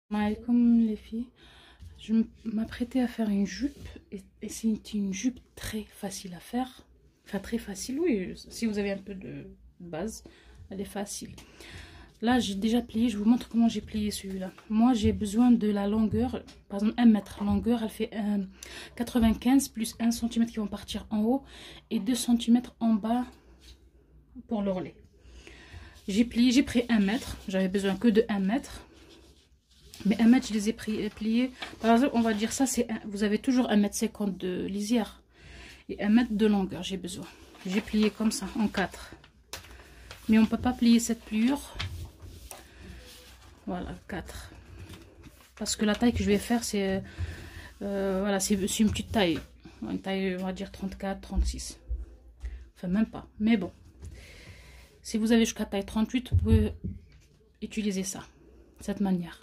Comme les filles, je m'apprêtais à faire une jupe et c'est une jupe très facile à faire. Enfin très facile, oui, si vous avez un peu de base, elle est facile. Là j'ai déjà plié, je vous montre comment j'ai plié celui-là. Moi j'ai besoin de la longueur, par exemple 1 mètre. Longueur elle fait 95 plus 1 cm qui vont partir en haut et 2 cm en bas pour l'ourlet. J'ai plié, j'ai pris 1 mètre, j'avais besoin que de 1 mètre. Mais 1 mètre, je les ai pliés. Par exemple, on va dire ça, c'est vous avez toujours 1,50 m de lisière. Et 1 mètre de longueur, j'ai besoin. J'ai plié comme ça, en 4. Mais on ne peut pas plier cette pliure. Voilà, 4. Parce que la taille que je vais faire, c'est... voilà, c'est une petite taille. Une taille, on va dire 34, 36. Enfin, même pas. Mais bon. Si vous avez jusqu'à taille 38, vous pouvez utiliser ça. De cette manière.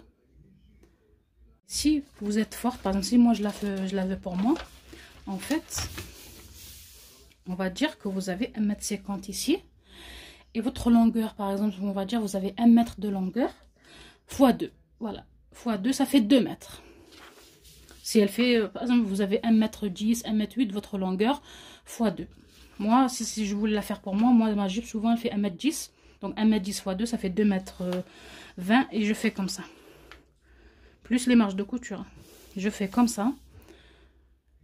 Si vous êtes forte, par exemple, si moi je la veux pour moi, en fait, on va dire que vous avez 1,50 m ici. Et votre longueur, par exemple, on va dire vous avez 1 mètre de longueur, fois 2. Voilà, fois 2, ça fait 2 mètres. Si elle fait, par exemple, vous avez 1,10 m, 1,8 m, votre longueur, fois 2. Moi, si je voulais la faire pour moi, ma jupe, souvent, elle fait 1,10 m. Donc 1,10 m fois 2, ça fait 2,20 m. Et je fais comme ça. Plus les marges de couture. Je fais comme ça.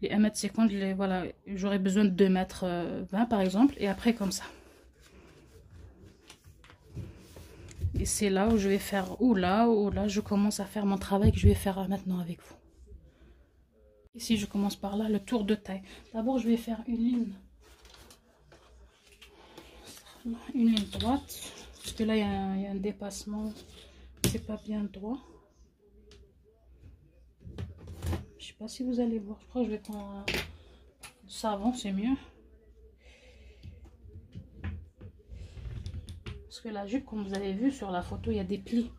Les 1,50 m, voilà, j'aurais besoin de 2,20 m par exemple. Et après comme ça. Et c'est là où je vais faire, ou là, je commence à faire mon travail que je vais faire maintenant avec vous. Ici, je commence par là, le tour de taille. D'abord, je vais faire une ligne droite. Parce que là, il y a un dépassement. C'est pas bien droit. Je sais pas si vous allez voir. Je crois que je vais prendre un savon, c'est mieux. Parce que la jupe, comme vous avez vu sur la photo, il y a des plis.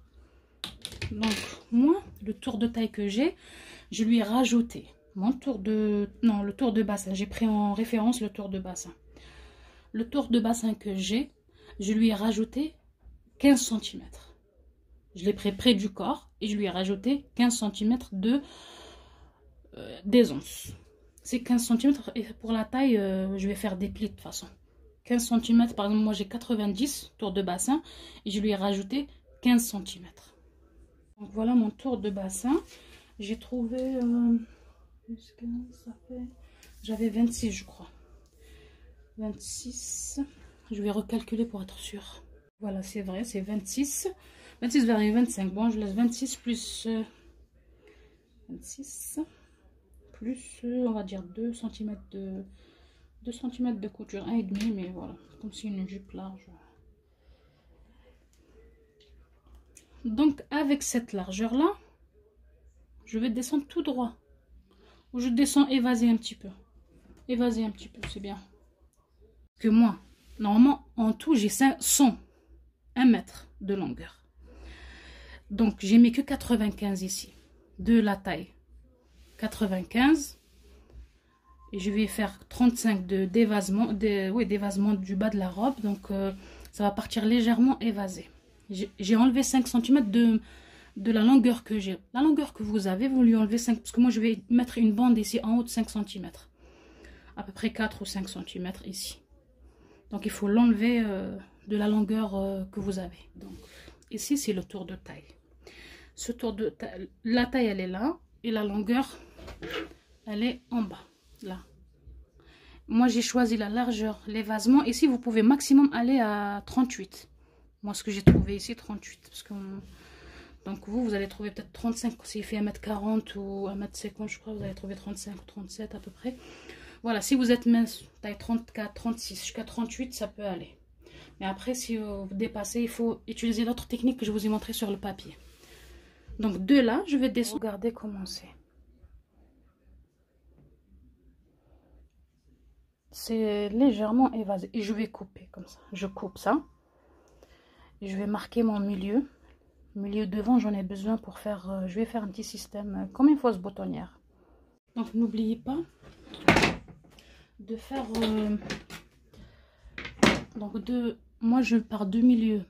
Donc, moi, le tour de taille que j'ai, je lui ai rajouté mon tour de... Non, le tour de bassin. J'ai pris en référence le tour de bassin. Le tour de bassin que j'ai, je lui ai rajouté 15 cm. Je l'ai pris près du corps et je lui ai rajouté 15 cm de d'aisance. C'est 15 cm et pour la taille, je vais faire des plis de toute façon. 15 cm, par exemple, moi j'ai 90 tours de bassin et je lui ai rajouté 15 cm. Donc voilà mon tour de bassin. J'ai trouvé, ça fait, j'avais 26 je crois. 26, je vais recalculer pour être sûr. Voilà, c'est vrai, c'est 26. 26,25. Bon, je laisse 26 plus 26 plus, on va dire 2 cm de couture, 1,5, mais voilà, comme si une jupe large. Donc avec cette largeur là, je vais descendre tout droit. Ou je descends évasé un petit peu. Évasé un petit peu, c'est bien. Que moi, normalement, en tout, j'ai 1 mètre de longueur. Donc j'ai mis que 95 ici, de la taille. 95. Et je vais faire 35 d'évasement, d'évasement du bas de la robe. Donc ça va partir légèrement évasé. J'ai enlevé 5 cm de la longueur que j'ai. La longueur que vous avez, vous lui enlevez 5. Parce que moi je vais mettre une bande ici en haut de 5 cm. À peu près 4 ou 5 cm ici. Donc il faut l'enlever de la longueur que vous avez. Donc ici c'est le tour de taille. Ce tour de taille, la taille elle est là. Et la longueur elle est en bas. Là. Moi j'ai choisi la largeur, l'évasement. Ici vous pouvez maximum aller à 38. Moi ce que j'ai trouvé ici 38. Parce que donc vous allez trouver peut-être 35. S'il fait 1,40 m ou 1,50 m je crois, vous allez trouver 35 ou 37 à peu près. Voilà, si vous êtes mince, taille 34, 36 jusqu'à 38, ça peut aller. Mais après si vous dépassez, il faut utiliser l'autre technique que je vous ai montré sur le papier. Donc de là, je vais descendre. Regardez comment c'est. C'est légèrement évasé et je vais couper comme ça. Je coupe ça et je vais marquer mon milieu. Milieu devant, j'en ai besoin pour faire. Je vais faire un petit système comme une fausse boutonnière. Donc n'oubliez pas de faire. Donc moi je pars du milieu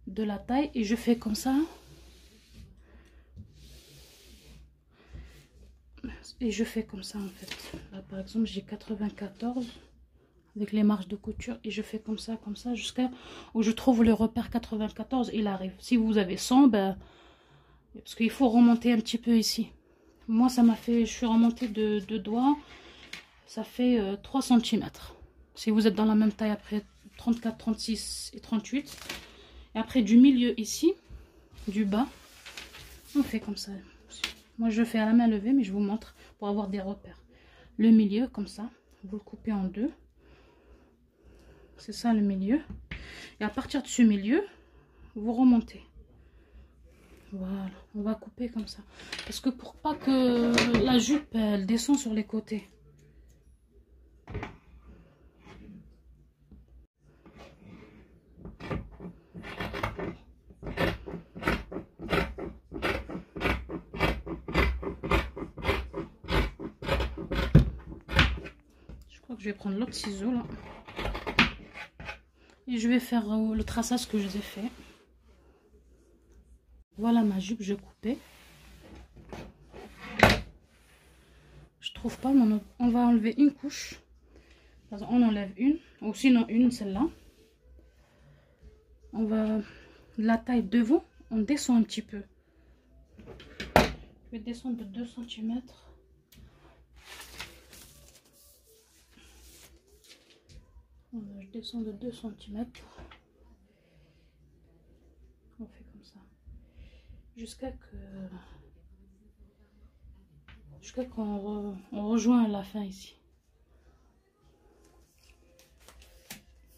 de la taille et je fais comme ça. Et je fais comme ça en fait. Là par exemple j'ai 94 avec les marges de couture et je fais comme ça jusqu'à où je trouve le repère 94. Il arrive. Si vous avez 100, ben, parce qu'il faut remonter un petit peu ici. Moi ça m'a fait, je suis remontée de 2 doigts, ça fait 3 cm. Si vous êtes dans la même taille après 34, 36 et 38. Et après du milieu ici, du bas, on fait comme ça. Moi je fais à la main levée mais je vous montre pour avoir des repères. Le milieu comme ça, vous le coupez en deux. C'est ça le milieu. Et à partir de ce milieu, vous remontez. Voilà, on va couper comme ça. Parce que pour pas que la jupe elle descend sur les côtés. Je crois que je vais prendre l'autre ciseau là. Et je vais faire le traçage que je vous ai fait. Voilà ma jupe, je coupais. Je trouve pas, mais on va enlever une couche. On enlève une, ou sinon une, celle-là. On va, la taille devant, on descend un petit peu. Je vais descendre de 2 cm. Je descends de 2 cm. On fait comme ça. Jusqu'à qu'on rejoint la fin ici.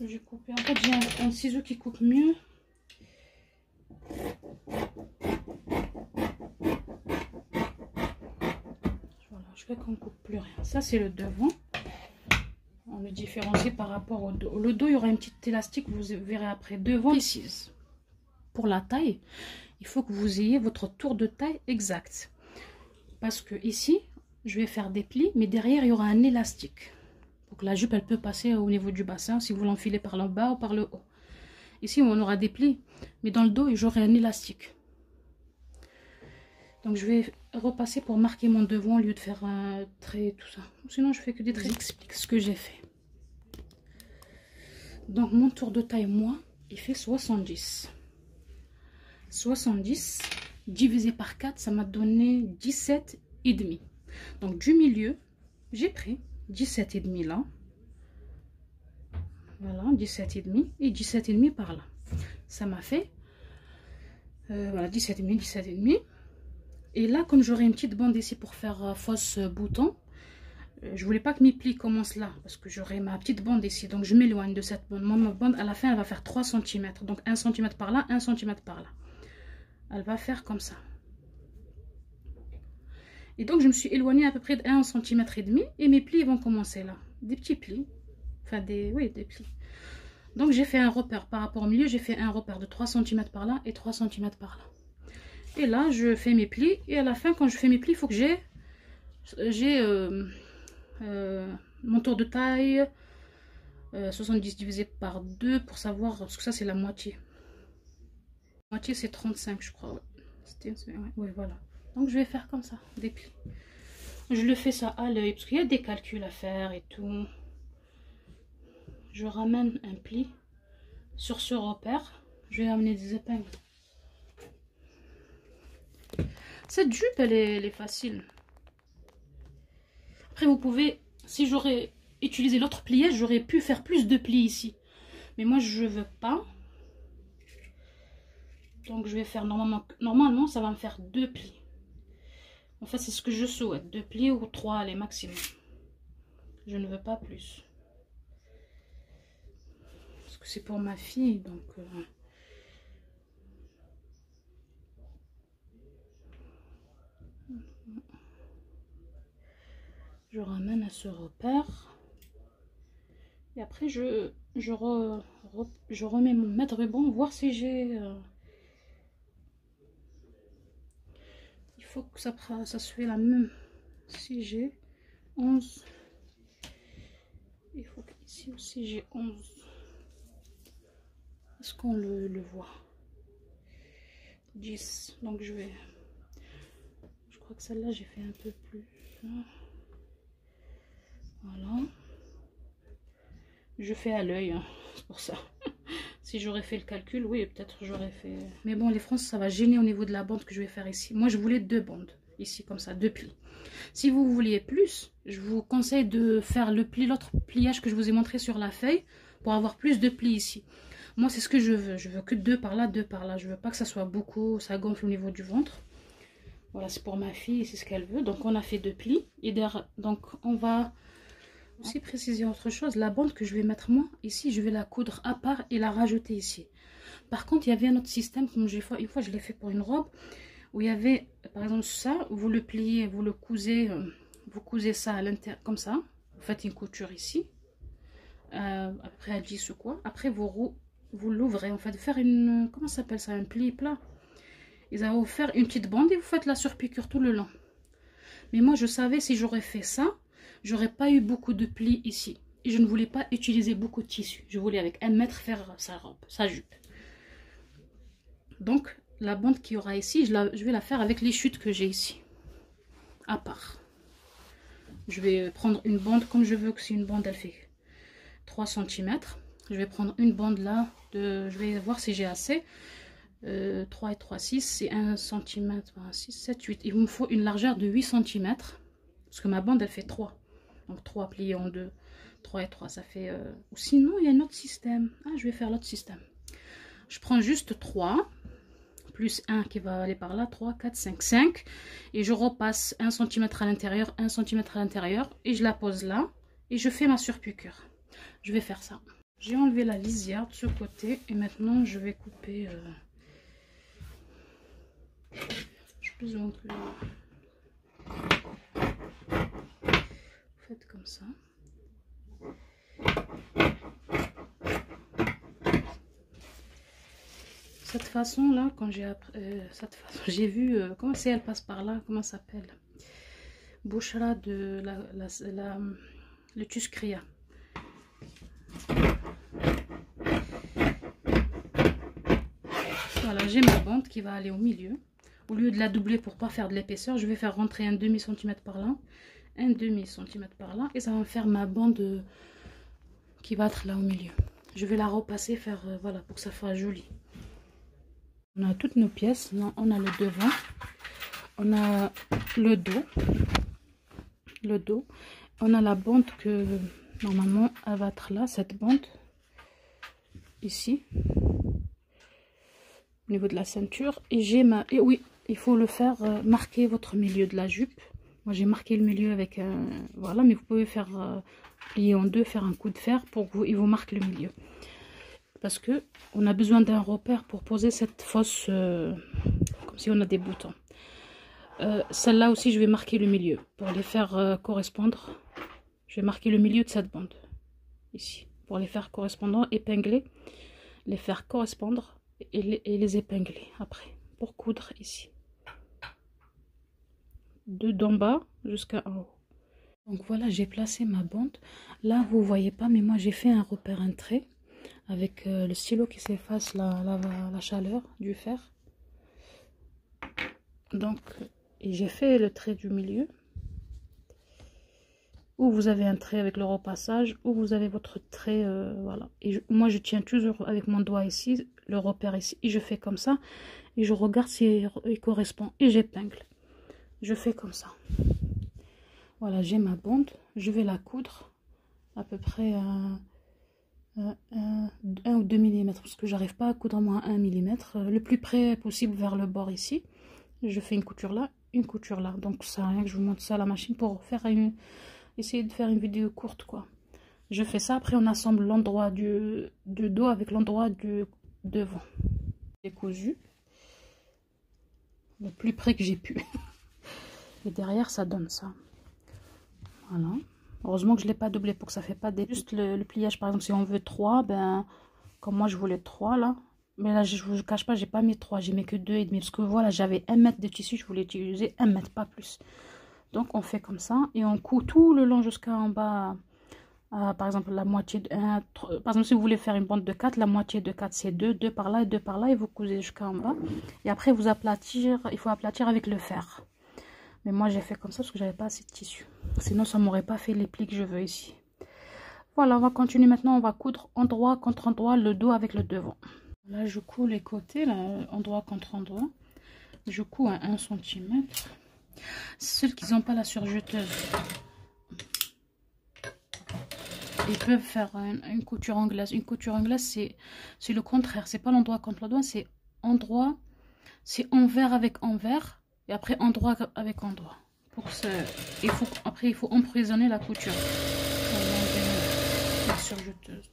J'ai coupé. En fait, j'ai un ciseau qui coupe mieux. Voilà, jusqu'à qu'on ne coupe plus rien. Ça, c'est le devant. On le différencie par rapport au dos. Le dos, il y aura une petite élastique, vous verrez après. Devant, précise. Pour la taille, il faut que vous ayez votre tour de taille exact. Parce que ici, je vais faire des plis, mais derrière, il y aura un élastique. Donc la jupe, elle peut passer au niveau du bassin si vous l'enfilez par le bas ou par le haut. Ici, on aura des plis, mais dans le dos, j'aurai un élastique. Donc je vais repasser pour marquer mon devant au lieu de faire un trait et tout ça. Sinon, je fais que des traits. J'explique ce que j'ai fait. Donc mon tour de taille, moi, il fait 70. 70 divisé par 4, ça m'a donné 17,5. Donc du milieu, j'ai pris 17,5 là. Voilà, 17,5 et 17,5 par là. Ça m'a fait voilà, 17,5, 17,5. Et là, comme j'aurai une petite bande ici pour faire fausse bouton, je voulais pas que mes plis commencent là, parce que j'aurai ma petite bande ici. Donc je m'éloigne de cette bande. Moi, ma bande, à la fin, elle va faire 3 cm. Donc 1 cm par là, 1 cm par là. Elle va faire comme ça. Et donc je me suis éloignée à peu près de 1 cm et demi. Et mes plis vont commencer là. Des petits plis. Enfin, oui, des plis. Donc j'ai fait un repère par rapport au milieu. J'ai fait un repère de 3 cm par là et 3 cm par là. Et là, je fais mes plis. Et à la fin, quand je fais mes plis, il faut que j'ai mon tour de taille 70 divisé par 2 pour savoir, parce que ça c'est la moitié. La moitié c'est 35 je crois. Ouais, voilà. Donc je vais faire comme ça, des plis. Je le fais ça à l'œil, parce qu'il y a des calculs à faire et tout. Je ramène un pli sur ce repère. Je vais amener des épingles. Cette jupe, elle est facile. Après, vous pouvez, si j'aurais utilisé l'autre pliage, j'aurais pu faire plus de plis ici. Mais moi, je veux pas. Donc, je vais faire normalement, ça va me faire 2 plis. En fait, c'est ce que je souhaite. 2 plis ou 3, les maximum. Je ne veux pas plus. Parce que c'est pour ma fille, donc... je ramène à ce repère. Et après, je remets mon mètre ruban, voir si j'ai... il faut que ça se fait la même. Si j'ai 11... il faut qu'ici aussi j'ai 11. Est-ce qu'on le voit? 10. Donc je crois que celle-là, j'ai fait un peu plus... Voilà. Je fais à l'œil, hein, c'est pour ça. Si j'aurais fait le calcul, oui, peut-être j'aurais fait... Mais bon, les franges, ça va gêner au niveau de la bande que je vais faire ici. Moi, je voulais 2 bandes, ici, comme ça, 2 plis. Si vous vouliez plus, je vous conseille de faire le pli, l'autre pliage que je vous ai montré sur la feuille, pour avoir plus de plis ici. Moi, c'est ce que je veux. Je veux que 2 par là, 2 par là. Je veux pas que ça soit beaucoup, ça gonfle au niveau du ventre. Voilà, c'est pour ma fille, c'est ce qu'elle veut. Donc, on a fait 2 plis. Et derrière, donc, on va... aussi préciser autre chose, la bande que je vais mettre moi ici, je vais la coudre à part et la rajouter ici. Par contre, il y avait un autre système, comme une fois je l'ai fait pour une robe, où il y avait par exemple ça, vous le pliez, vous le cousez, vous cousez ça à l'intérieur comme ça, vous faites une couture ici, après à 10 ou quoi, après vous l'ouvrez, en fait, faire une, comment ça s'appelle ça, un pli plat. Ils ont offert une petite bande et vous faites la surpiqûre tout le long. Mais moi je savais, si j'aurais fait ça, j'aurais pas eu beaucoup de plis ici. Et je ne voulais pas utiliser beaucoup de tissu. Je voulais avec 1 mètre faire sa robe, sa jupe. Donc, la bande qu'il y aura ici, je vais la faire avec les chutes que j'ai ici. À part. Je vais prendre une bande, comme je veux que c'est une bande, elle fait 3 cm. Je vais prendre une bande là, je vais voir si j'ai assez. 3 et 3, 6, c'est 1 cm, 6, 7, 8. Il me faut une largeur de 8 cm. Parce que ma bande, elle fait 3. Donc 3 pliés en 2. 3 et 3, ça fait... Ou sinon, il y a un autre système. Ah, je vais faire l'autre système. Je prends juste 3. Plus 1 qui va aller par là. 3, 4, 5, 5. Et je repasse 1 cm à l'intérieur, 1 cm à l'intérieur. Et je la pose là. Et je fais ma surpiqûre. Je vais faire ça. J'ai enlevé la lisière de ce côté. Et maintenant, je vais couper... Je peux besoin que... Faites comme ça. Cette façon là, quand j'ai j'ai vu comment c'est, elle passe par là, comment ça s'appelle, Bouchra de le Tuscria. Voilà, j'ai ma bande qui va aller au milieu. Au lieu de la doubler pour pas faire de l'épaisseur, je vais faire rentrer un demi-centimètre par là, un demi-centimètre par là, et ça va me faire ma bande qui va être là au milieu. Je vais la repasser, faire voilà, pour que ça fasse joli. On a toutes nos pièces. Là, on a le devant, on a le dos, on a la bande que normalement elle va être là, cette bande ici au niveau de la ceinture. Et j'ai ma... Et oui, il faut le faire marquer votre milieu de la jupe. Moi j'ai marqué le milieu avec un... Voilà, mais vous pouvez faire plier en 2, faire un coup de fer pour que il vous marque le milieu. Parce que on a besoin d'un repère pour poser cette fausse... comme si on a des boutons. Celle-là aussi, je vais marquer le milieu. Pour les faire correspondre, je vais marquer le milieu de cette bande. Ici. Pour les faire correspondre, épingler. Les faire correspondre et les épingler après. Pour coudre ici. D'en bas jusqu'à en haut. Donc voilà, j'ai placé ma bande. Là, vous voyez pas, mais moi j'ai fait un repère, un trait. Avec le stylo qui s'efface la chaleur du fer. Donc, et j'ai fait le trait du milieu. Où vous avez un trait avec le repassage, où vous avez votre trait, voilà. Et moi je tiens toujours avec mon doigt ici, le repère ici. Et je fais comme ça. Et je regarde si il correspond. Et j'épingle. Je fais comme ça. Voilà, j'ai ma bande. Je vais la coudre à peu près... 1 ou 2 mm, parce que j'arrive pas à coudre moins 1 mm, le plus près possible vers le bord ici. Je fais une couture là, une couture là. Donc ça rien que je vous montre ça à la machine pour faire essayer de faire une vidéo courte quoi. Je fais ça, après on assemble l'endroit du dos avec l'endroit du devant. J'ai cousu le plus près que j'ai pu. Et derrière ça donne ça. Voilà. Heureusement que je ne l'ai pas doublé pour que ça ne fait pas des... Juste le pliage, par exemple, si on veut 3, ben, comme moi je voulais 3 là. Mais là, je ne vous cache pas, j'ai pas mis 3, j'ai mis que 2,5. Parce que voilà, j'avais 1 mètre de tissu, je voulais utiliser 1 mètre, pas plus. Donc on fait comme ça et on coud tout le long jusqu'en bas. Par exemple, la moitié de 1, 3, par exemple, si vous voulez faire une bande de 4, la moitié de 4 c'est 2, 2 par là et 2 par là. Et vous cousez jusqu'en bas. Et après, vous aplatir, il faut aplatir avec le fer. Mais moi j'ai fait comme ça parce que j'avais pas assez de tissu. Sinon ça m'aurait pas fait les plis que je veux ici. Voilà, on va continuer maintenant. On va coudre endroit contre endroit le dos avec le devant. Là je couds les côtés, là, endroit contre endroit. Je couds à 1 cm. Ceux qui n'ont pas la surjeteuse, ils peuvent faire une couture anglaise. Une couture anglaise, c'est le contraire. C'est pas l'endroit contre l'endroit, c'est endroit, c'est envers avec envers. Et après endroit avec endroit. Pour ce, après il faut emprisonner la couture. La surjeteuse.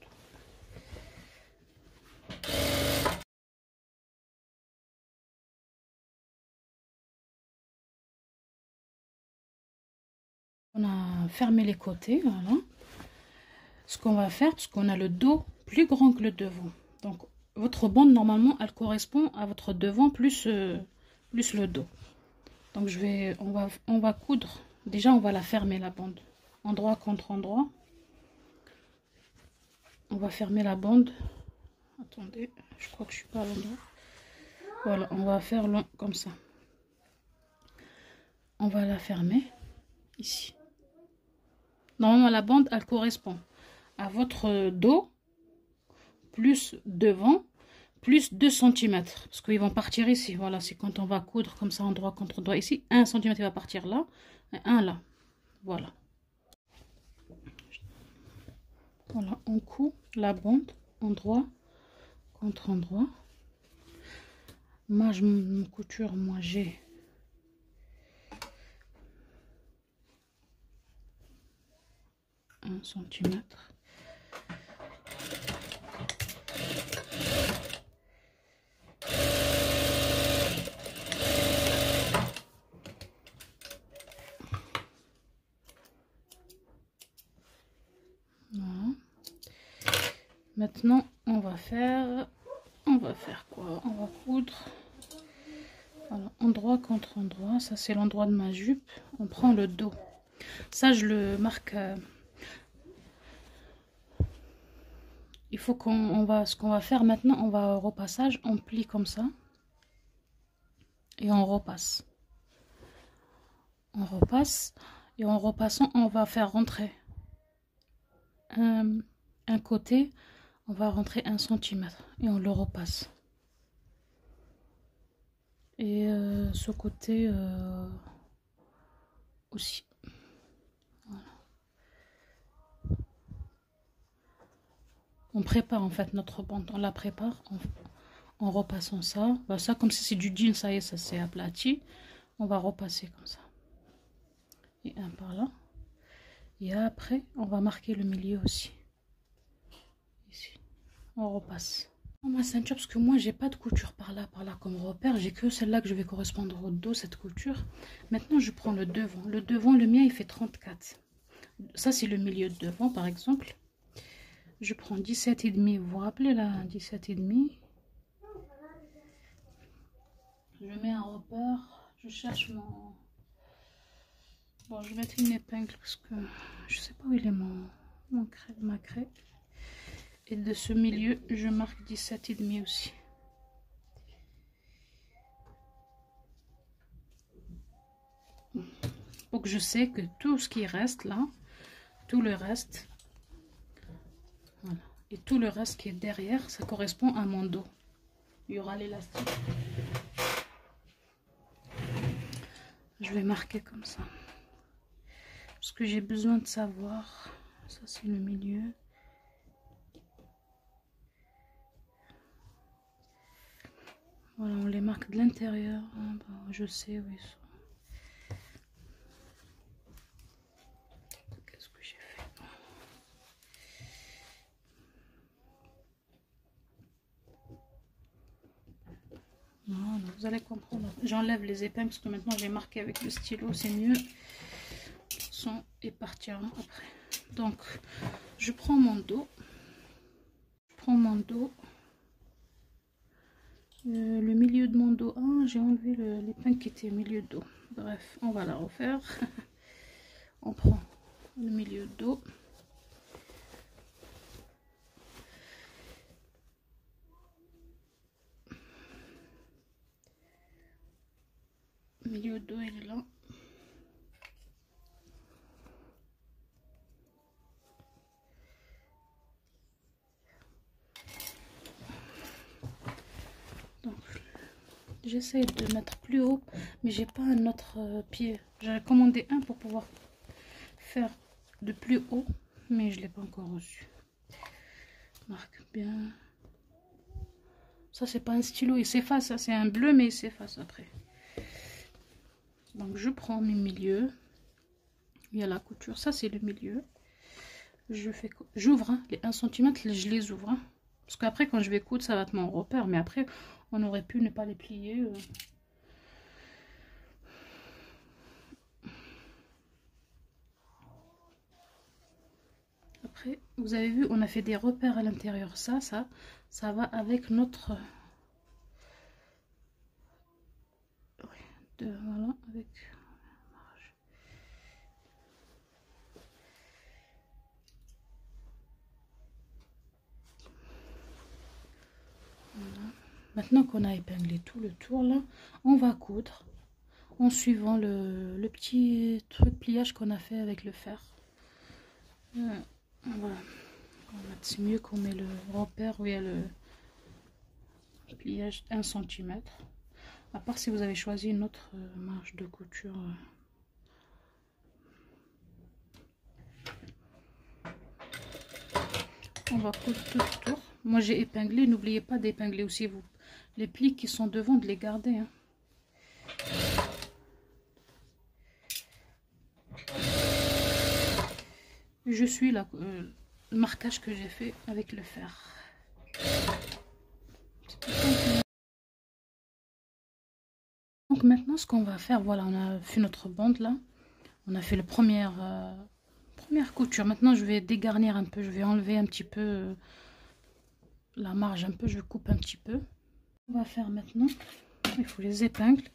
On a fermé les côtés, voilà. Ce qu'on va faire, parce qu'on a le dos plus grand que le devant. Donc votre bande normalement elle correspond à votre devant plus le dos. Donc on va coudre. Déjà on va la fermer la bande. Endroit contre endroit. On va fermer la bande. Attendez, je crois que je suis pas à l'endroit. Voilà, on va faire comme ça. On va la fermer ici. Normalement la bande elle correspond à votre dos plus devant plus 2 cm parce qu'ils vont partir ici. Voilà, c'est quand on va coudre comme ça endroit contre endroit ici. 1 cm il va partir là et 1 là. Voilà. Voilà, on coud la bande endroit contre endroit. Moi je me couture, moi j'ai 1 cm. Voilà. Maintenant on va faire quoi? On va coudre. Voilà, endroit contre endroit. Ça c'est l'endroit de ma jupe. On prend le dos. Ça je le marque. Il faut ce qu'on va faire maintenant, on va au repassage, on plie comme ça et on repasse. On repasse et en repassant, on va faire rentrer un côté, on va rentrer 1 cm et on le repasse. Et ce côté aussi. Voilà. On prépare en fait notre bande, on la prépare en repassant ça. Bah, ça comme si c'est du jean, ça y est, ça s'est aplati. On va repasser comme ça. Et un par là. Et après, on va marquer le milieu aussi. Ici. On repasse. Ma ceinture, parce que moi, j'ai pas de couture par là comme repère. J'ai que celle-là que je vais correspondre au dos, cette couture. Maintenant, je prends le devant. Le devant, le mien, il fait 34. Ça, c'est le milieu de devant, par exemple. Je prends 17,5. Vous vous rappelez là, 17,5. Je mets un repère. Je cherche mon... Bon, je vais mettre une épingle parce que je sais pas où il est ma craie. Et de ce milieu, je marque 17,5 aussi. Donc je sais que tout ce qui reste là, tout le reste, voilà, et tout le reste qui est derrière, ça correspond à mon dos. Il y aura l'élastique. Je vais marquer comme ça. Parce que j'ai besoin de savoir. Ça c'est le milieu. Voilà, on les marque de l'intérieur. Ah, bah, je sais où ils sont. Qu'est-ce que j'ai fait? Voilà, vous allez comprendre. J'enlève les épingles parce que maintenant j'ai marqué avec le stylo, c'est mieux. Son et partir après. Donc, je prends mon dos. Le milieu de mon dos. Ah, j'ai enlevé l'épingle qui était au milieu de dos. Bref, on va la refaire. On prend le milieu de dos. Le milieu de dos, il est là. J'essaie de mettre plus haut, mais j'ai pas un autre pied. J'ai commandé un pour pouvoir faire de plus haut, mais je l'ai pas encore reçu. Marque bien. Ça c'est pas un stylo, il s'efface. Ça c'est un bleu, mais il s'efface après. Donc je prends mes milieux. Il y a la couture, ça c'est le milieu. J'ouvre hein, les 1 cm, je les ouvre. Hein. Parce qu'après quand je vais coudre, ça va être mon repère. Mais après, on aurait pu ne pas les plier. Après, vous avez vu, on a fait des repères à l'intérieur. Ça va avec notre... voilà, avec... Voilà. Maintenant qu'on a épinglé tout le tour là, on va coudre en suivant le petit truc pliage qu'on a fait avec le fer. Voilà. C'est mieux qu'on met le repère où il y a le pliage 1 cm. À part si vous avez choisi une autre marge de couture. On va coudre tout le tour. Moi j'ai épinglé, n'oubliez pas d'épingler aussi vous. Les plis qui sont devant, de les garder. Hein. Je suis là, le marquage que j'ai fait avec le fer. Donc maintenant ce qu'on va faire, voilà, on a fait notre bande là. On a fait la première couture. Maintenant je vais dégarnir un peu, je vais enlever un petit peu la marge un peu, je coupe un petit peu. On va faire maintenant, il faut les épingles.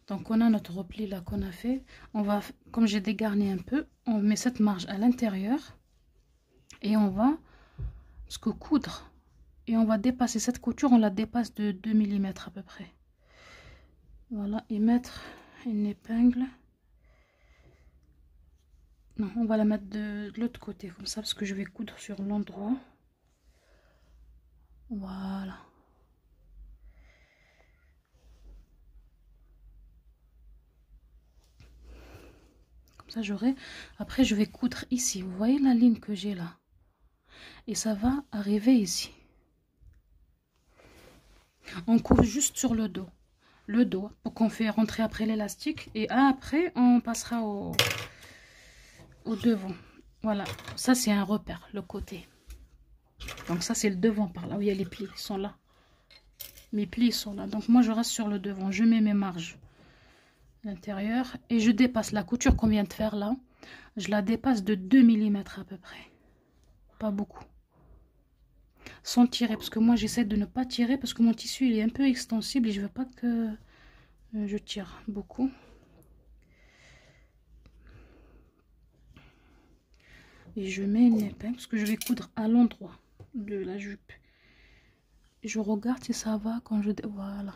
Donc on a notre repli là qu'on a fait. On va, comme j'ai dégarni un peu, on met cette marge à l'intérieur et on va coudre et on va dépasser cette couture, on la dépasse de 2 mm à peu près. Voilà, et mettre une épingle. Non, on va la mettre de l'autre côté comme ça parce que je vais coudre sur l'endroit. Voilà. Comme ça j'aurai. Après je vais coudre ici. Vous voyez la ligne que j'ai là? Et ça va arriver ici. On couvre juste sur le dos. Le dos pour qu'on fait rentrer après l'élastique. Et après on passera au devant. Voilà. Ça c'est un repère, le côté. Donc ça c'est le devant par là où il y a les plis. Ils sont là. Mes plis sont là. Donc moi je reste sur le devant. Je mets mes marges à l'intérieur. Et je dépasse la couture qu'on vient de faire là. Je la dépasse de 2 mm à peu près. Pas beaucoup. Sans tirer, parce que moi j'essaie de ne pas tirer parce que mon tissu il est un peu extensible et je veux pas que je tire beaucoup. Et je mets une épingle parce que je vais coudre à l'endroit de la jupe. Et je regarde si ça va quand je... Voilà.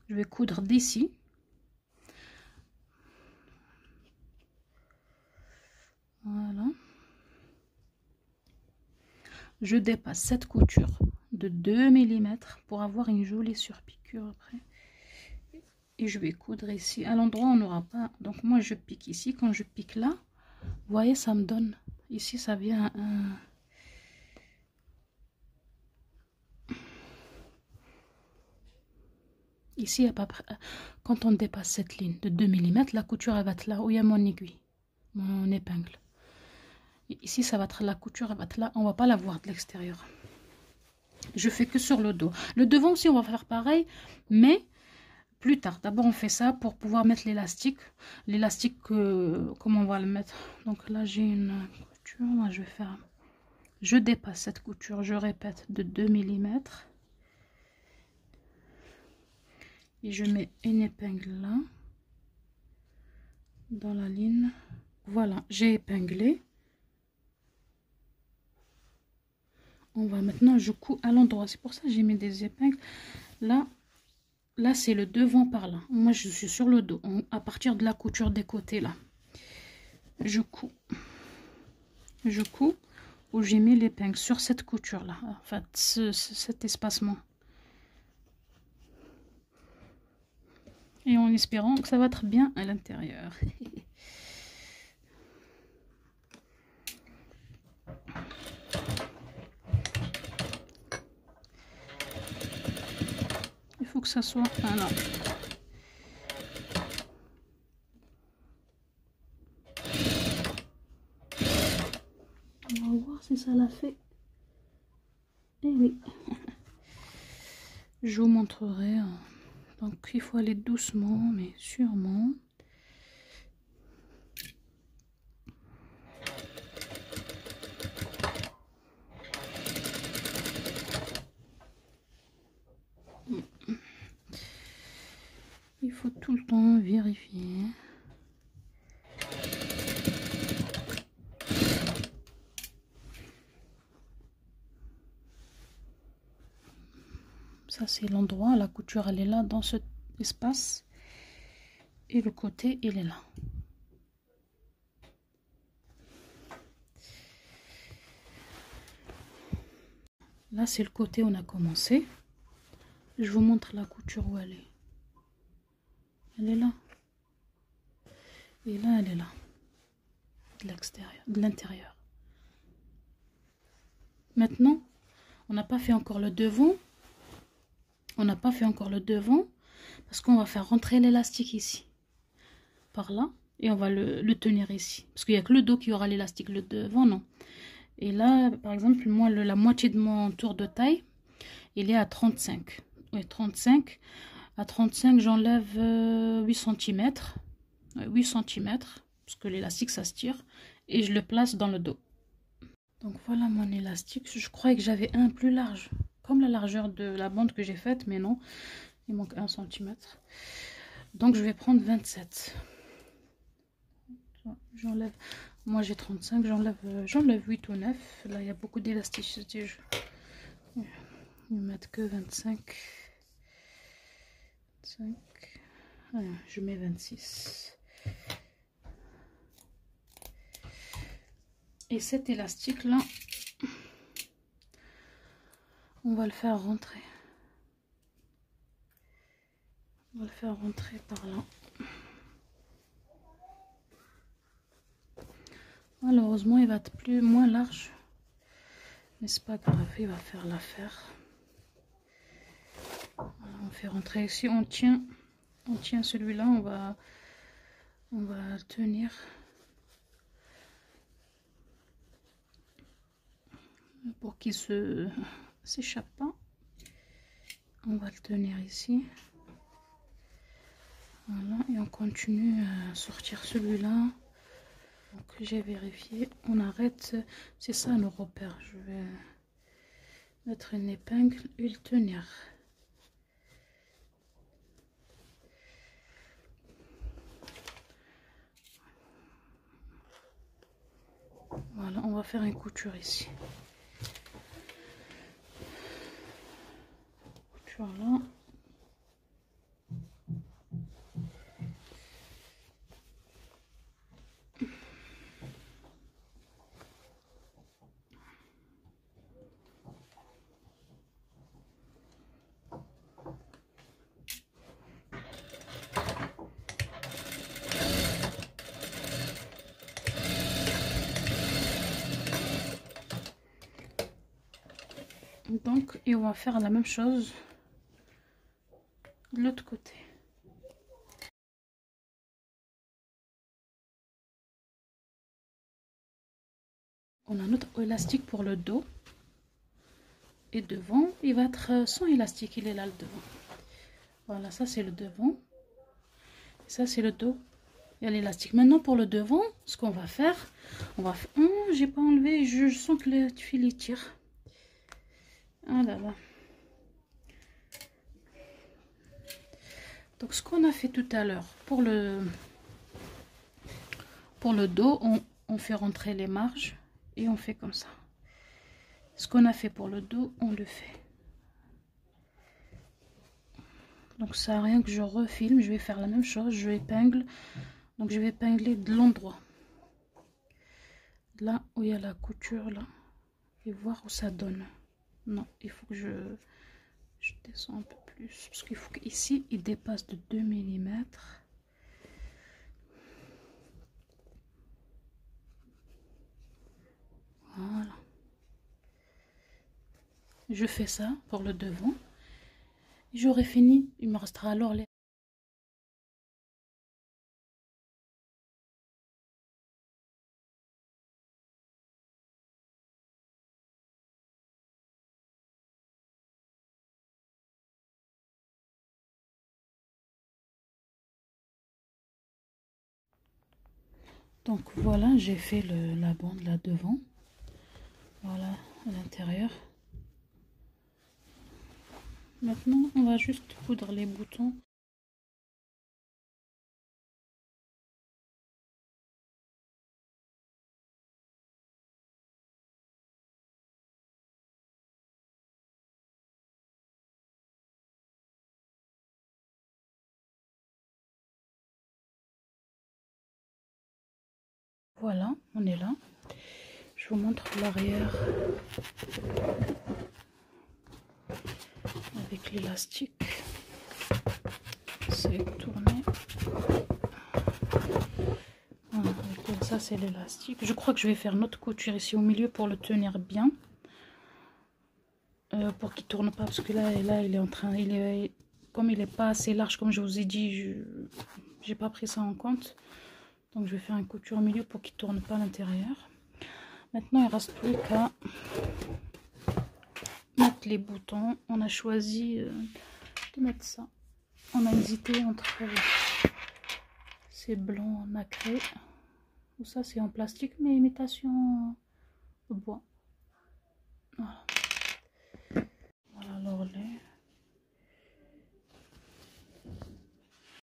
Je vais coudre d'ici. Voilà. Je dépasse cette couture de 2 mm pour avoir une jolie surpiqûre après. Et je vais coudre ici. À l'endroit on n'aura pas... Donc moi je pique ici. Quand je pique là, vous voyez ça me donne... Ici ça vient un... Ici, à peu près, quand on dépasse cette ligne de 2 mm, la couture elle va être là où il y a mon aiguille, mon épingle. Et ici, ça va être la couture, elle va être là. On va pas la voir de l'extérieur. Je fais que sur le dos. Le devant aussi, on va faire pareil, mais plus tard. D'abord, on fait ça pour pouvoir mettre l'élastique. L'élastique, comment on va le mettre? Donc là, j'ai une couture. Moi, je vais faire... Je dépasse cette couture, je répète, de 2 mm. Et je mets une épingle là, dans la ligne. Voilà, j'ai épinglé. On va maintenant, je couds à l'endroit. C'est pour ça que j'ai mis des épingles. Là c'est le devant par là. Moi, je suis sur le dos. À partir de la couture des côtés là. Je couds. où j'ai mis l'épingle, sur cette couture là, en fait cet espacement, et en espérant que ça va être bien à l'intérieur. Il faut que ça soit voilà. On va voir si ça l'a fait. Et oui. Je vous montrerai. Donc il faut aller doucement mais sûrement. Il faut tout le temps vérifier. Ça c'est l'endroit, la couture elle est là dans cet espace et le côté il est là. Là c'est le côté où on a commencé. Je vous montre la couture où elle est. Elle est là. Et là elle est là. De l'extérieur, de l'intérieur. Maintenant, on n'a pas fait encore le devant. On n'a pas fait encore le devant parce qu'on va faire rentrer l'élastique ici, par là, et on va le tenir ici. Parce qu'il n'y a que le dos qui aura l'élastique, le devant non. Et là, par exemple, moi, la moitié de mon tour de taille, il est à 35. Oui, 35. À 35, j'enlève 8 cm. 8 cm, parce que l'élastique, ça se tire. Et je le place dans le dos. Donc voilà mon élastique. Je croyais que j'avais un plus large, comme la largeur de la bande que j'ai faite, mais non, il manque 1 cm. Donc je vais prendre 27. J'enlève, moi j'ai 35, j'enlève 8 ou 9. Là il y a beaucoup d'élasticité. Je vais mettre que 25. 25. Voilà, je mets 26. Et cet élastique là, on va le faire rentrer. On va le faire rentrer par là. Malheureusement, il va être moins large. Mais c'est pas grave, il va faire l'affaire. Voilà, on fait rentrer ici. On tient celui-là. On va tenir. Pour qu'il s'échappe pas. On va le tenir ici. Voilà, et on continue à sortir celui-là. Donc j'ai vérifié, on arrête, c'est ça nos repères. Je vais mettre une épingle et le tenir. Voilà, on va faire une couture ici. Couture là. Donc, et on va faire la même chose de l'autre côté. On a notre élastique pour le dos. Et devant, il va être sans élastique, il est là le devant. Voilà, ça c'est le devant. Ça c'est le dos. Il y a l'élastique. Maintenant pour le devant, ce qu'on va faire, on va... Oh, j'ai pas enlevé, je sens que le fil tire. Ah là là. Donc ce qu'on a fait tout à l'heure, pour le dos, on fait rentrer les marges et on fait comme ça. Ce qu'on a fait pour le dos, on le fait. Donc ça n'a rien que je refilme, je vais faire la même chose, je épingle. Donc je vais épingler de l'endroit. Là où il y a la couture là. et voir où ça donne. Non, il faut que je descends un peu plus parce qu'il faut qu'ici il dépasse de 2 mm. Voilà. Je fais ça pour le devant. J'aurai fini. Il me restera alors les... Donc voilà, j'ai fait la bande là devant. Voilà, à l'intérieur. Maintenant, on va juste coudre les boutons. Voilà, on est là. Je vous montre l'arrière avec l'élastique. C'est tourné. Voilà, donc ça c'est l'élastique. Je crois que je vais faire notre couture ici au milieu pour le tenir bien. Pour qu'il tourne pas, parce que là il est en train, comme il est pas assez large, comme je vous ai dit, j'ai pas pris ça en compte. Donc je vais faire une couture au milieu pour qu'il tourne pas à l'intérieur. Maintenant il reste plus qu'à mettre les boutons. On a choisi de mettre ça. On a hésité entre ces blancs nacrés ou ça c'est en plastique mais imitation bois. Voilà.